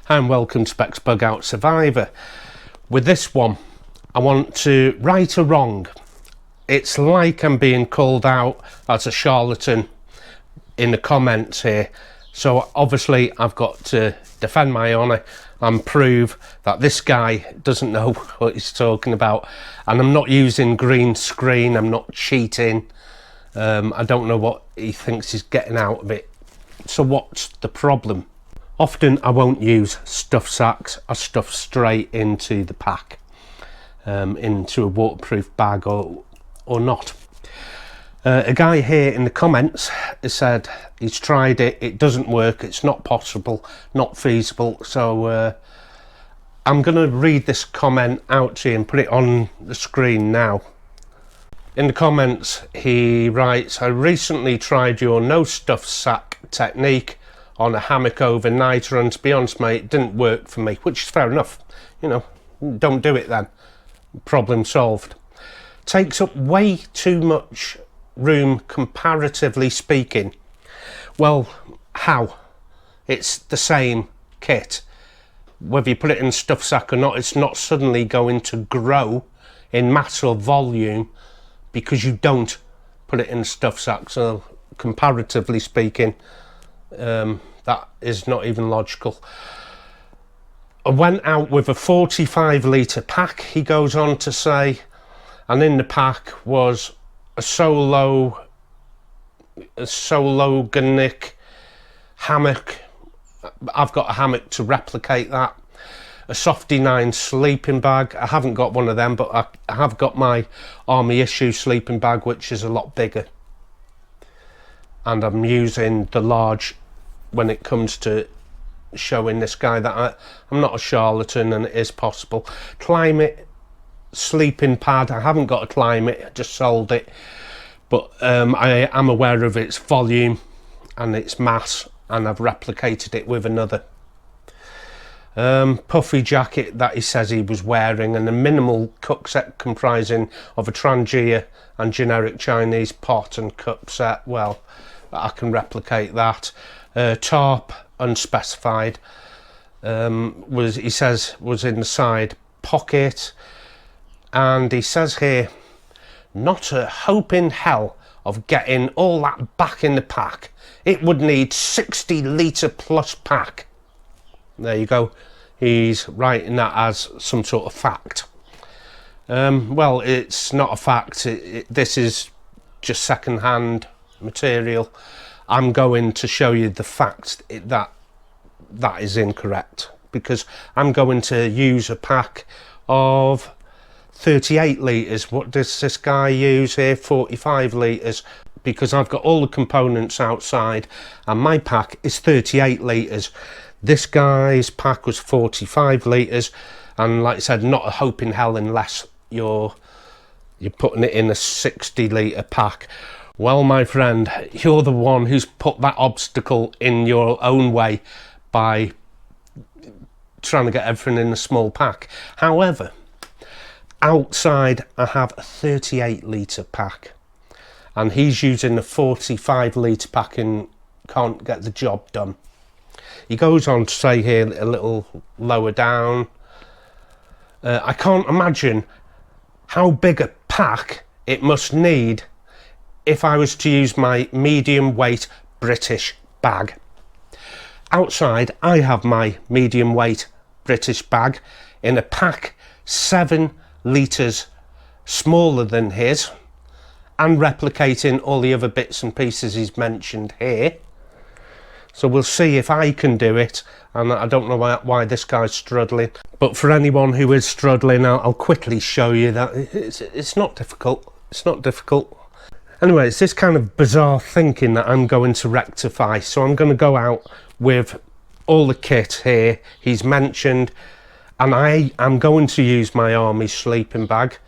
Hi and welcome to bexbugoutsurvivor. With this one, I want to right a wrong. It's like I'm being called out as a charlatan in the comments here. So obviously I've got to defend my honour and prove that this guy doesn't know what he's talking about. And I'm not using green screen, I'm not cheating. I don't know what he thinks he's getting out of it. So what's the problem? Often I won't use stuff sacks. I stuff straight into the pack, into a waterproof bag or not. A guy here in the comments has said he's tried it, it doesn't work, it's not possible, not feasible. So I'm going to read this comment out to you and put it on the screen now. In the comments he writes, I recently tried your no stuff sack technique on a hammock overnighter, and to be honest mate, it didn't work for me, which is fair enough. You know, don't do it then. Problem solved. Takes up way too much room comparatively speaking. Well, how? It's the same kit. Whether you put it in a stuff sack or not, it's not suddenly going to grow in mass or volume because you don't put it in a stuff sack. So comparatively speaking, that is not even logical. I went out with a 45 litre pack, he goes on to say, and in the pack was a sologonic hammock. I've got a hammock to replicate that. A Softy 9 sleeping bag. I haven't got one of them, but I have got my army issue sleeping bag, which is a lot bigger. And I'm using the large when it comes to showing this guy that I'm not a charlatan and it is possible. Climate sleeping pad. I haven't got a climate, I just sold it. But I am aware of its volume and its mass, and I've replicated it with another. Puffy jacket that he says he was wearing, and a minimal cook set comprising of a Trangia and generic Chinese pot and cup set. Well, I can replicate that. Tarp unspecified, he says was in the side pocket, and he says here, not a hope in hell of getting all that back in the pack. It would need 60 litre plus pack. There you go, he's writing that as some sort of fact. Well, it's not a fact. This is just second-hand material. I'm going to show you the fact that is incorrect, because I'm going to use a pack of 38 litres. What does this guy use here? 45 litres, because I've got all the components outside and my pack is 38 litres. This guy's pack was 45 litres, and like I said, not a hope in hell unless you're putting it in a 60 litre pack. Well, my friend, you're the one who's put that obstacle in your own way by trying to get everything in a small pack. However, outside I have a 38 litre pack, and he's using a 45 litre pack and can't get the job done. He goes on to say here a little lower down, I can't imagine how big a pack it must need if I was to use my medium weight British bag. Outside I have my medium weight British bag in a pack 7 litres smaller than his, and replicating all the other bits and pieces he's mentioned here. So we'll see if I can do it, and I don't know why this guy's struggling, but for anyone who is struggling, I'll quickly show you that it's not difficult. It's not difficult. Anyway, it's this kind of bizarre thinking that I'm going to rectify. So I'm going to go out with all the kit here he's mentioned, and I am going to use my army sleeping bag,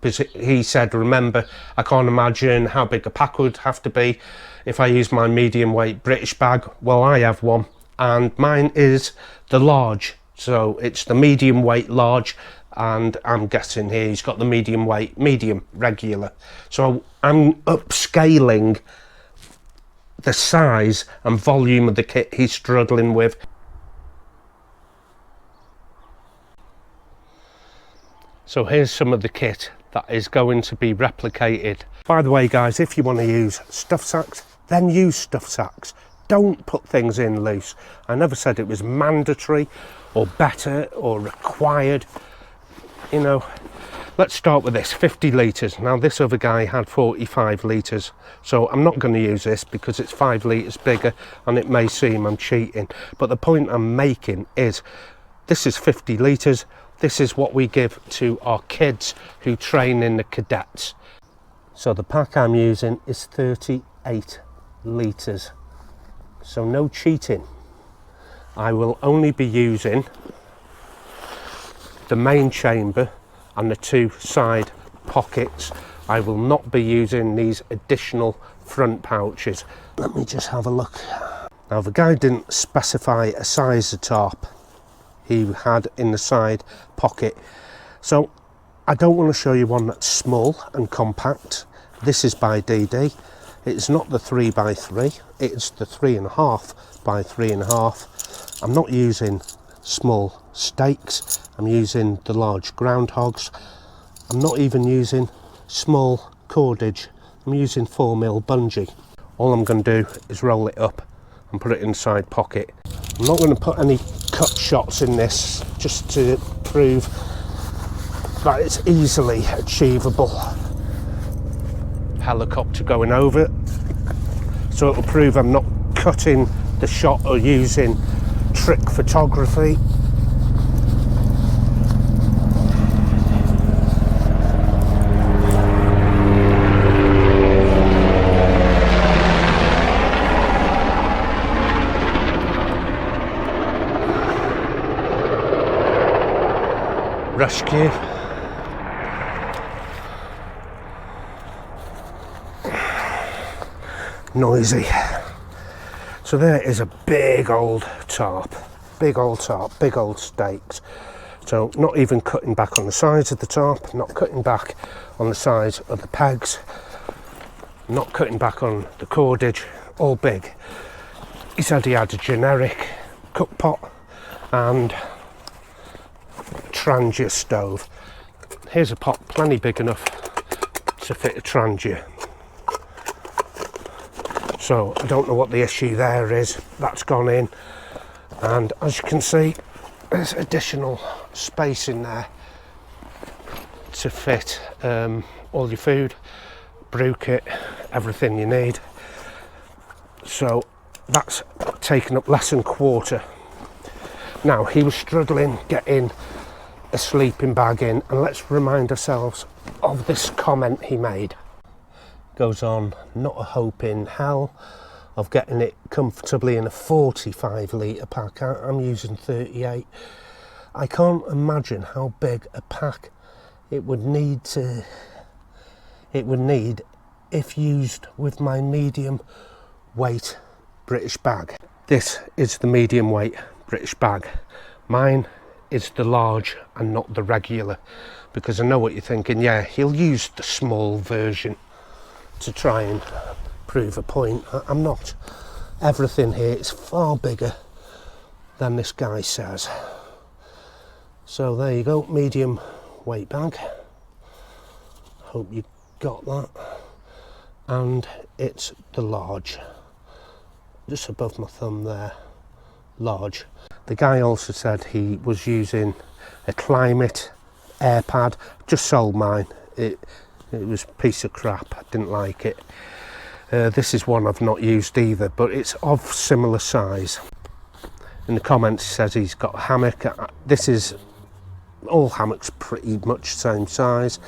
because he said, remember, I can't imagine how big a pack would have to be if I use my medium weight British bag. Well, I have one, and mine is the large, so it's the medium weight large, and I'm guessing here he's got the medium weight medium regular. So I'm upscaling the size and volume of the kit he's struggling with. So here's some of the kit that is going to be replicated. By the way guys, if you want to use stuff sacks, then use stuff sacks. Don't put things in loose. I never said it was mandatory or better or required. You know, let's start with this, 50 litres. Now this other guy had 45 litres, so I'm not going to use this because it's 5 litres bigger and it may seem I'm cheating. But the point I'm making is this is 50 litres. This is what we give to our kids who train in the cadets. So the pack I'm using is 38 litres. So no cheating. I will only be using the main chamber and the 2 side pockets. I will not be using these additional front pouches. Let me just have a look. Now the guy didn't specify a size of tarp he had in the side pocket, so I don't want to show you one that's small and compact. This is by DD. It's not the 3x3, it's the 3.5 by 3.5. I'm not using small stakes, I'm using the large groundhogs. I'm not even using small cordage, I'm using 4mm bungee. All I'm going to do is roll it up and put it inside pocket. I'm not going to put any cut shots in this, just to prove that it's easily achievable. Helicopter going over it, so it'll prove I'm not cutting the shot or using trick photography. Rescue. Noisy. So there is a big old tarp, big old stakes. So not even cutting back on the sides of the tarp, not cutting back on the sides of the pegs, not cutting back on the cordage, all big. He said he had a generic cook pot and Trangia stove. Here's a pot plenty big enough to fit a Trangia. So I don't know what the issue there is. That's gone in, and as you can see, there's additional space in there to fit all your food, brew kit, everything you need. So that's taken up less than a quarter. Now he was struggling getting a sleeping bag in, and let's remind ourselves of this comment he made. Goes on, not a hope in hell of getting it comfortably in a 45 litre pack. I'm using 38. I can't imagine how big a pack it would need if used with my medium weight British bag. This is the medium weight British bag. Mine is the large and not the regular, because I know what you're thinking. Yeah, he'll use the small version to try and prove a point. I'm not. Everything here is far bigger than this guy says. So there you go, medium weight bag. Hope you got that. And it's the large, just above my thumb there, large. The guy also said he was using a Climate air pad. Just sold mine. It was a piece of crap. I didn't like it. This is one I've not used either, but it's of similar size. In the comments he says he's got a hammock. This is, all hammocks pretty much same size.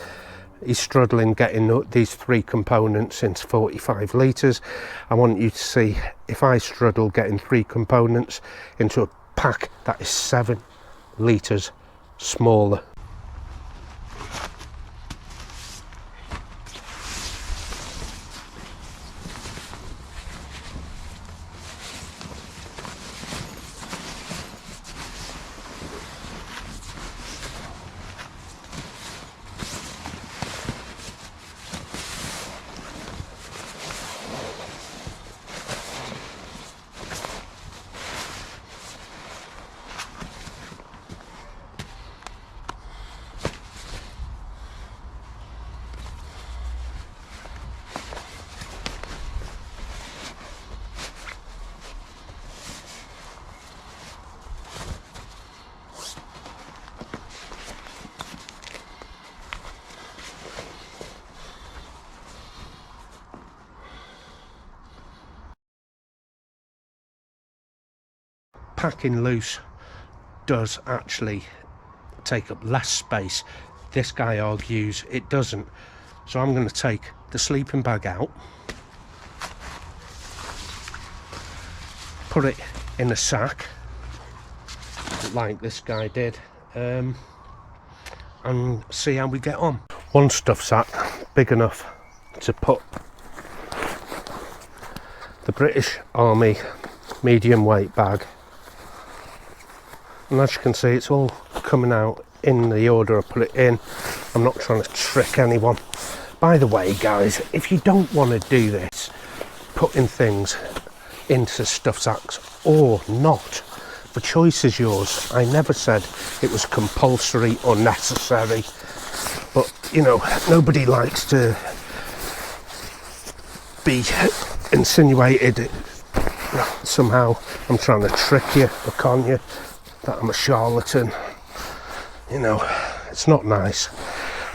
He's struggling getting these 3 components into 45 litres. I want you to see if I struggle getting 3 components into a pack that is 7 litres smaller. packing loose does actually take up less space. This guy argues it doesn't. So I'm going to take the sleeping bag out, put it in a sack like this guy did, and see how we get on. One stuff sack big enough to put the British Army medium weight bag, and as you can see it's all coming out in the order I put it in. I'm not trying to trick anyone. By the way guys, if you don't want to do this, putting things into stuff sacks or not, the choice is yours. I never said it was compulsory or necessary, but you know, nobody likes to be insinuated that somehow I'm trying to trick you or con you, that I'm a charlatan. You know, it's not nice.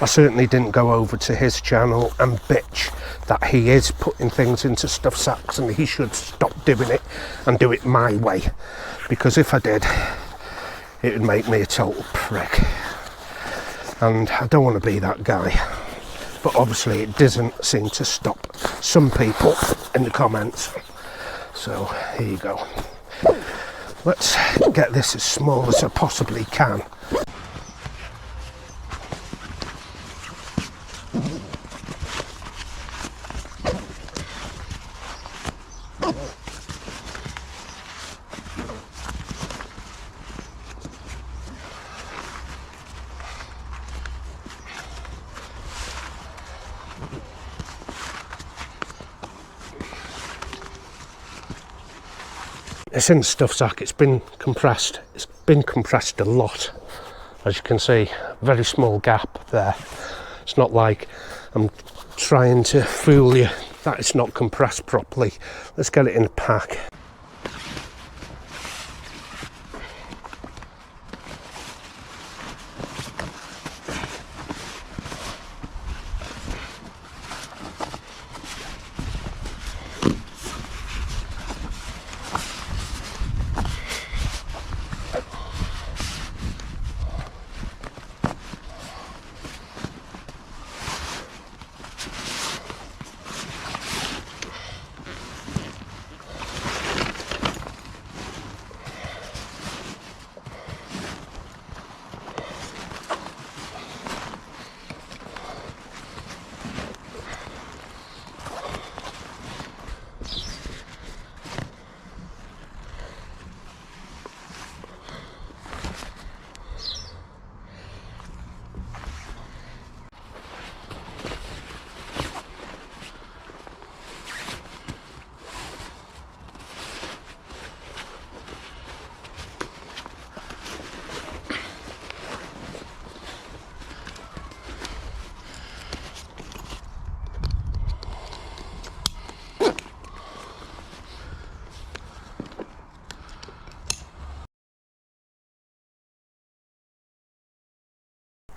I certainly didn't go over to his channel and bitch that he is putting things into stuff sacks and he should stop doing it and do it my way, because if I did, it would make me a total prick, and I don't want to be that guy. But obviously it doesn't seem to stop some people in the comments. So here you go. Let's get this as small as I possibly can. It's in the stuff sack. It's been compressed. It's been compressed a lot. As you can see, very small gap there. It's not like I'm trying to fool you that it's not compressed properly. Let's get it in a pack.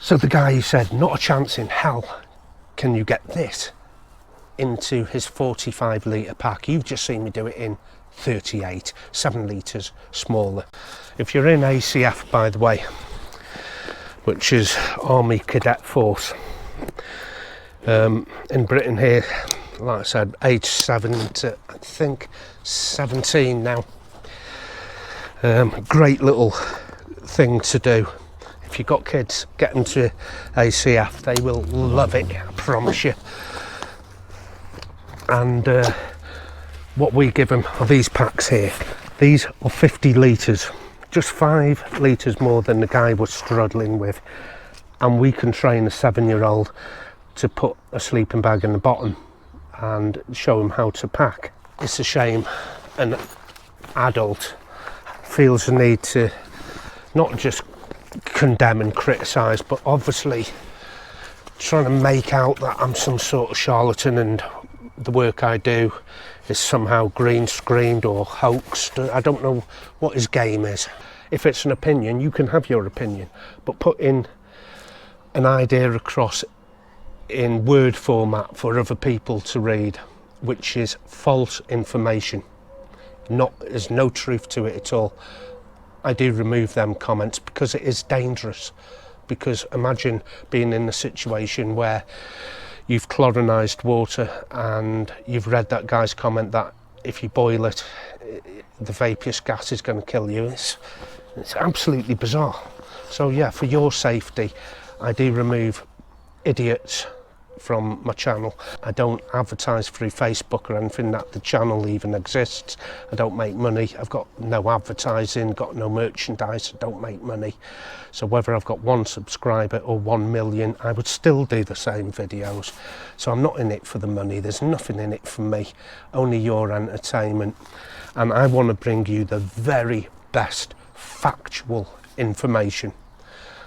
So the guy said, not a chance in hell can you get this into his 45 litre pack. You've just seen me do it in 38, 7 litres smaller. If you're in ACF, by the way, which is Army Cadet Force, in Britain here, like I said, age 7 to I think 17 now. Great little thing to do. If you've got kids, get them to ACF, they will love it, I promise you. And what we give them are these packs here. These are 50 litres, just 5 litres more than the guy was struggling with. And we can train a 7-year-old to put a sleeping bag in the bottom and show him how to pack. It's a shame an adult feels the need to not just condemn and criticise, but obviously trying to make out that I'm some sort of charlatan and the work I do is somehow green screened or hoaxed. I don't know what his game is. If it's an opinion, you can have your opinion, but putting an idea across in word format for other people to read, which is false information, there's no truth to it at all, I do remove them comments because it is dangerous. Because imagine being in a situation where you've chlorinized water and you've read that guy's comment that if you boil it, the vaporous gas is going to kill you. It's absolutely bizarre. So yeah, for your safety, I do remove idiots from my channel. I don't advertise through Facebook or anything that the channel even exists. I don't make money. I've got no advertising, got no merchandise, I don't make money. So whether I've got 1 subscriber or 1 million, I would still do the same videos. So I'm not in it for the money. There's nothing in it for me, only your entertainment. And I want to bring you the very best factual information.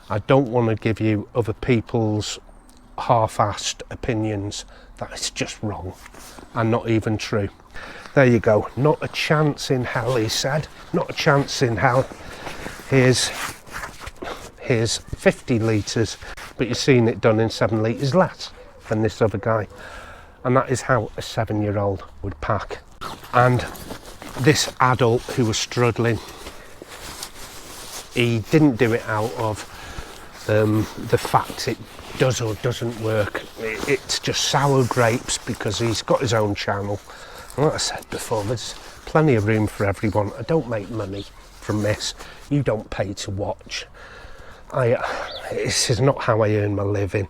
I don't want to give you other people's half-assed opinions that is just wrong and not even true. There you go. Not a chance in hell, he said. Not a chance in hell. Here's 50 litres, but you're seeing it done in 7 litres less than this other guy. And that is how a 7-year-old would pack. And this adult who was struggling, he didn't do it out of the fact it does or doesn't work. It's just sour grapes because he's got his own channel. And like I said before, there's plenty of room for everyone. I don't make money from this. You don't pay to watch. This is not how I earn my living.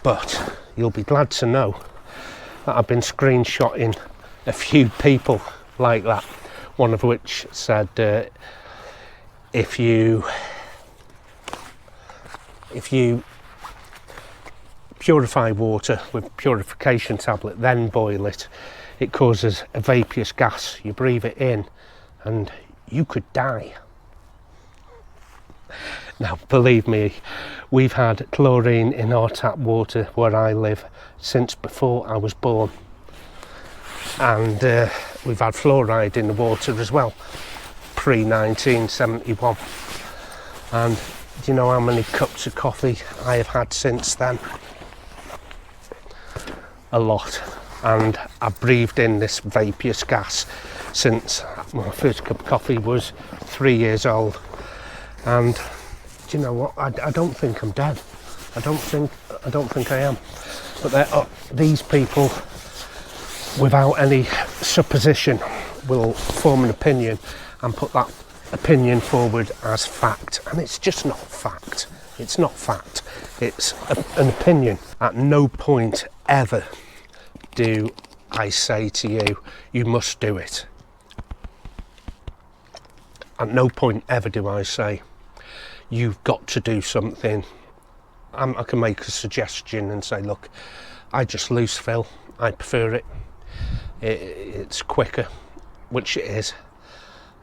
But you'll be glad to know that I've been screenshotting a few people like that. One of which said, if you purify water with purification tablet, then boil it, it causes a vaporous gas. You breathe it in and you could die. Now, believe me, we've had chlorine in our tap water where I live since before I was born. And we've had fluoride in the water as well, pre-1971. And do you know how many cups of coffee I have had since then? A lot. And I breathed in this vaporous gas since my first cup of coffee was 3 years old. And do you know what? I don't think I'm dead. I don't think I am. But there are these people, without any supposition, will form an opinion and put that opinion forward as fact, and it's just not fact. It's not fact. It's an opinion. At no point ever do I say to you, you must do it. At no point ever do I say, you've got to do something. I can make a suggestion and say, look, I just loose fill. I prefer it. It's quicker, which it is,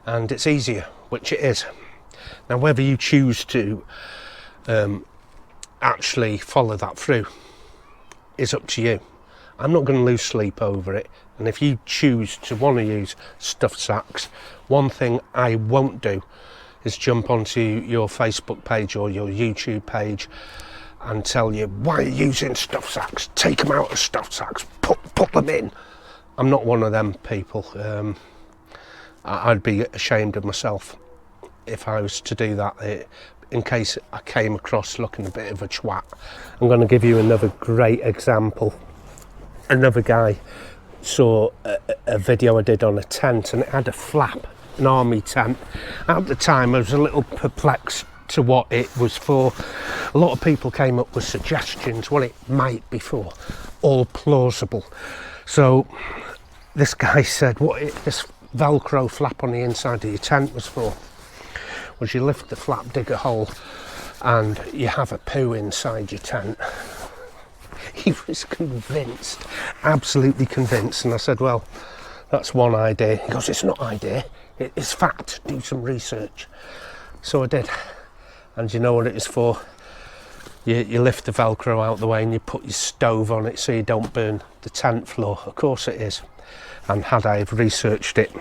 and it's easier, which it is. Now, whether you choose to actually follow that through is up to you. I'm not going to lose sleep over it, and if you choose to want to use stuffed sacks, one thing I won't do is jump onto your Facebook page or your YouTube page and tell you, why are you using stuffed sacks? Take them out of stuffed sacks, put them in. I'm not one of them people. I'd be ashamed of myself if I was to do that, in case I came across looking a bit of a twat. I'm going to give you another great example. Another guy saw a video I did on a tent, and it had a flap, an army tent. At the time I was a little perplexed to what it was for. A lot of people came up with suggestions what it might be for, all plausible. So this guy said what this Velcro flap on the inside of your tent was for was you lift the flap, dig a hole, and you have a poo inside your tent. He was convinced, absolutely convinced, and I said, well, that's one idea. He goes, it's not idea, it's fact, do some research. So I did, and you know what it is for? You lift the Velcro out the way and you put your stove on it so you don't burn the tent floor. Of course it is. And had I researched it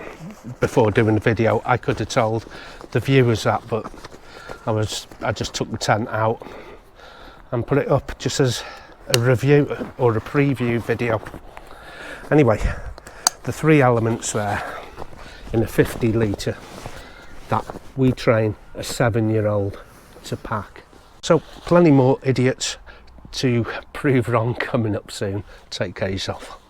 before doing the video, I could have told the viewers that, but I just took the tent out and put it up just as a review or a preview video. Anyway, the 3 elements there in a 50 litre that we train a 7-year-old to pack. So plenty more idiots to prove wrong coming up soon. Take care of yourself.